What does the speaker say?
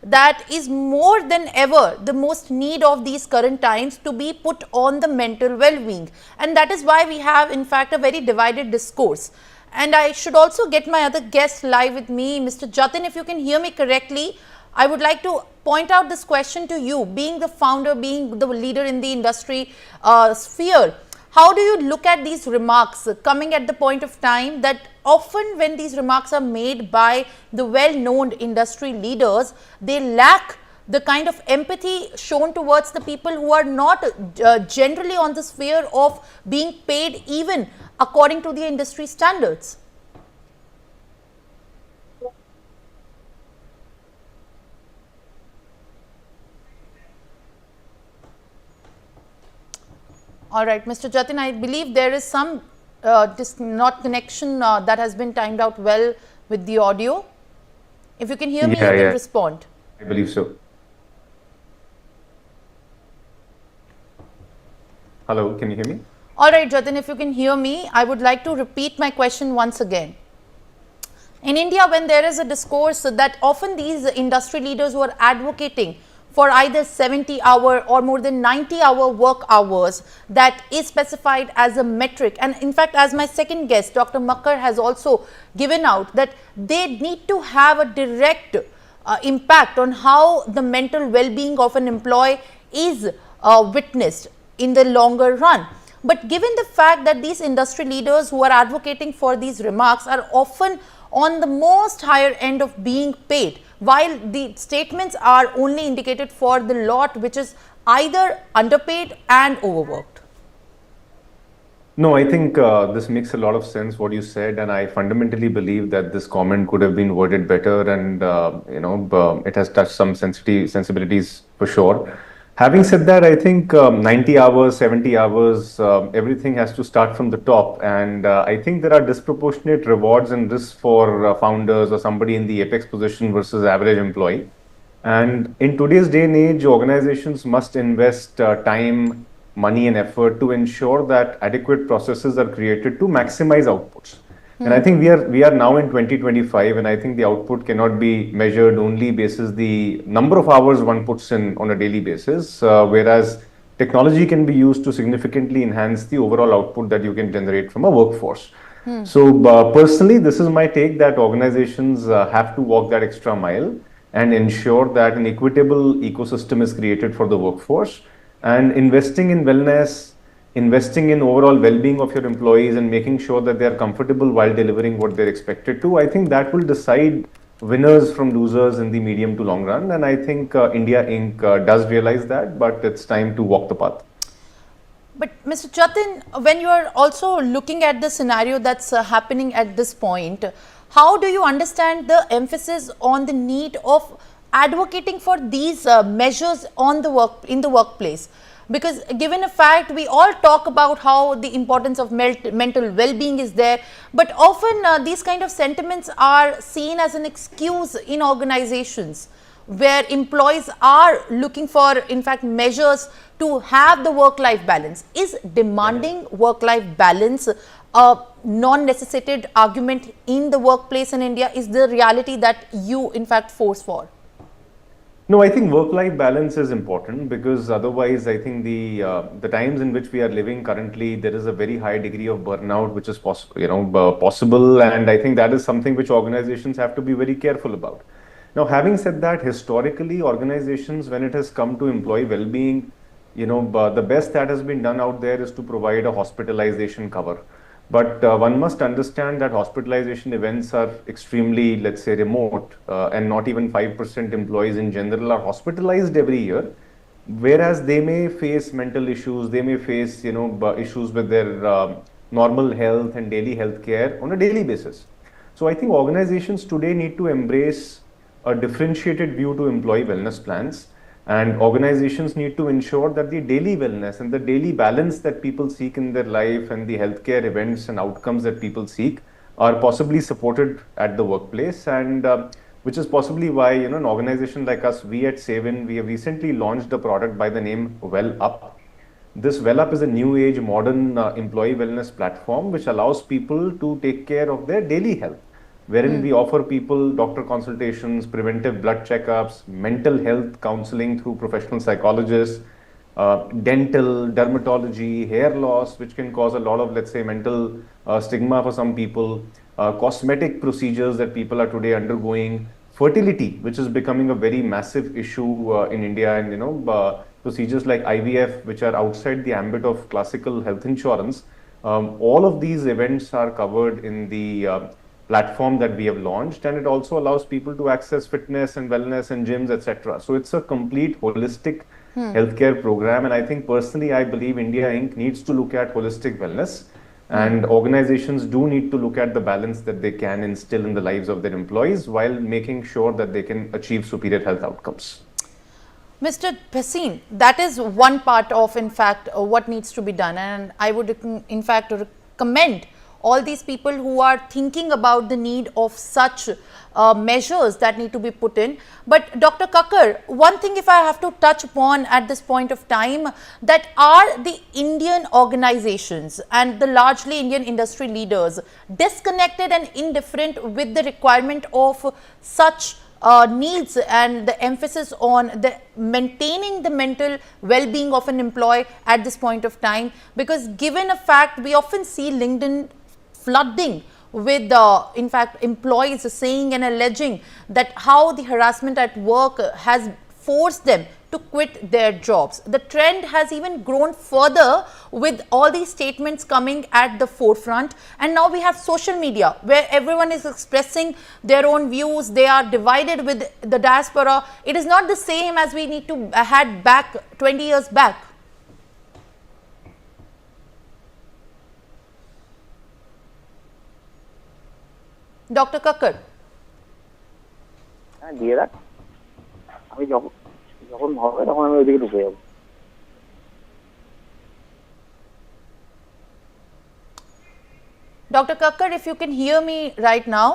that is more than ever the most need of these current times to be put on the mental well-being. And that is why we have in fact a very divided discourse. And I should also get my other guest live with me, Mr. Jitin. If you can hear me correctly, I would like to point out this question to you, being the founder, being the leader in the industry sphere. How do you look at these remarks coming at the point of time that often when these remarks are made by the well-known industry leaders, they lack the kind of empathy shown towards the people who are not generally on the sphere of being paid even according to the industry standards? All right, Mr. Jitin, I believe there is some not connection that has been timed out well with the audio. If you can hear me, you can respond. I believe so. Hello, can you hear me? All right, Jitin, if you can hear me, I would like to repeat my question once again. In India, when there is a discourse that often these industry leaders who are advocating for either 70-hour or more than 90-hour work hours that is specified as a metric, and in fact, as my second guest, Dr. Makkar, has also given out, that they need to have a direct impact on how the mental well-being of an employee is witnessed in the longer run. But given the fact that these industry leaders who are advocating for these remarks are often on the most higher end of being paid, while the statements are only indicated for the lot which is either underpaid and overworked. No, I think this makes a lot of sense what you said, and I fundamentally believe that this comment could have been worded better, and it has touched some sensibilities for sure. Having said that, I think 90 hours, 70 hours, everything has to start from the top. And I think there are disproportionate rewards and risks for founders or somebody in the apex position versus average employee. And in today's day and age, organizations must invest time, money and effort to ensure that adequate processes are created to maximize outputs. And I think we are now in 2025, and I think the output cannot be measured only basis the number of hours one puts in on a daily basis, whereas technology can be used to significantly enhance the overall output that you can generate from a workforce. So personally, this is my take, that organizations have to walk that extra mile and ensure that an equitable ecosystem is created for the workforce, and investing in wellness, investing in overall well-being of your employees and making sure that they are comfortable while delivering what they're expected to. I think that will decide winners from losers in the medium to long run. And I think India Inc. Does realize that, but it's time to walk the path. But Mr. Jitin, when you are also looking at the scenario that's happening at this point, how do you understand the emphasis on the need of advocating for these measures on the in the workplace? Because given a fact, we all talk about how the importance of mental well-being is there, but often these kind of sentiments are seen as an excuse in organizations where employees are looking for, in fact, measures to have the work-life balance. Is demanding work-life balance a non-necessitated argument in the workplace in India? Is the reality that you, in fact, force for? No, I think work-life balance is important, because otherwise I think the times in which we are living currently, there is a very high degree of burnout which is possible, and I think that is something which organizations have to be very careful about. Now, having said that, historically organizations, when it has come to employee well-being, the best that has been done out there is to provide a hospitalization cover. But one must understand that hospitalization events are extremely, let's say, remote, and not even 5% employees in general are hospitalized every year, whereas they may face mental issues, they may face, issues with their normal health and daily health care on a daily basis. So I think organizations today need to embrace a differentiated view to employee wellness plans. And organizations need to ensure that the daily wellness and the daily balance that people seek in their life and the healthcare events and outcomes that people seek are possibly supported at the workplace. And which is possibly why, an organization like us, we at SaveIN, we have recently launched a product by the name WellUp. This WellUp is a new age modern employee wellness platform which allows people to take care of their daily health wherein we offer people doctor consultations, preventive blood checkups, mental health counseling through professional psychologists, dental, dermatology, hair loss, which can cause a lot of, let's say, mental stigma for some people, cosmetic procedures that people are today undergoing, fertility, which is becoming a very massive issue in India, and procedures like IVF, which are outside the ambit of classical health insurance. All of these events are covered in the platform that we have launched, and it also allows people to access fitness and wellness and gyms, etc. So it's a complete holistic healthcare program, and I think personally I believe India Inc. needs to look at holistic wellness, and organizations do need to look at the balance that they can instill in the lives of their employees while making sure that they can achieve superior health outcomes. Mr. Bhasin, that is one part of, in fact, what needs to be done, and I would, in fact, recommend all these people who are thinking about the need of such measures that need to be put in. But Dr. Kakkar, one thing if I have to touch upon at this point of time, that are the Indian organizations and the largely Indian industry leaders disconnected and indifferent with the requirement of such needs and the emphasis on the maintaining the mental well-being of an employee at this point of time? Because given a fact, we often see LinkedIn flooding with in fact employees saying and alleging that how the harassment at work has forced them to quit their jobs. The trend has even grown further with all these statements coming at the forefront, and now we have social media where everyone is expressing their own views. They are divided with the diaspora. It is not the same as we need to had back 20 years back. Dr. Kakkar. দিয়ে রাখ, আমি যখন হবে তখন আমি ওইদিকে ঢুকে যাবো। Dr. Kakkar, if you can hear me right now.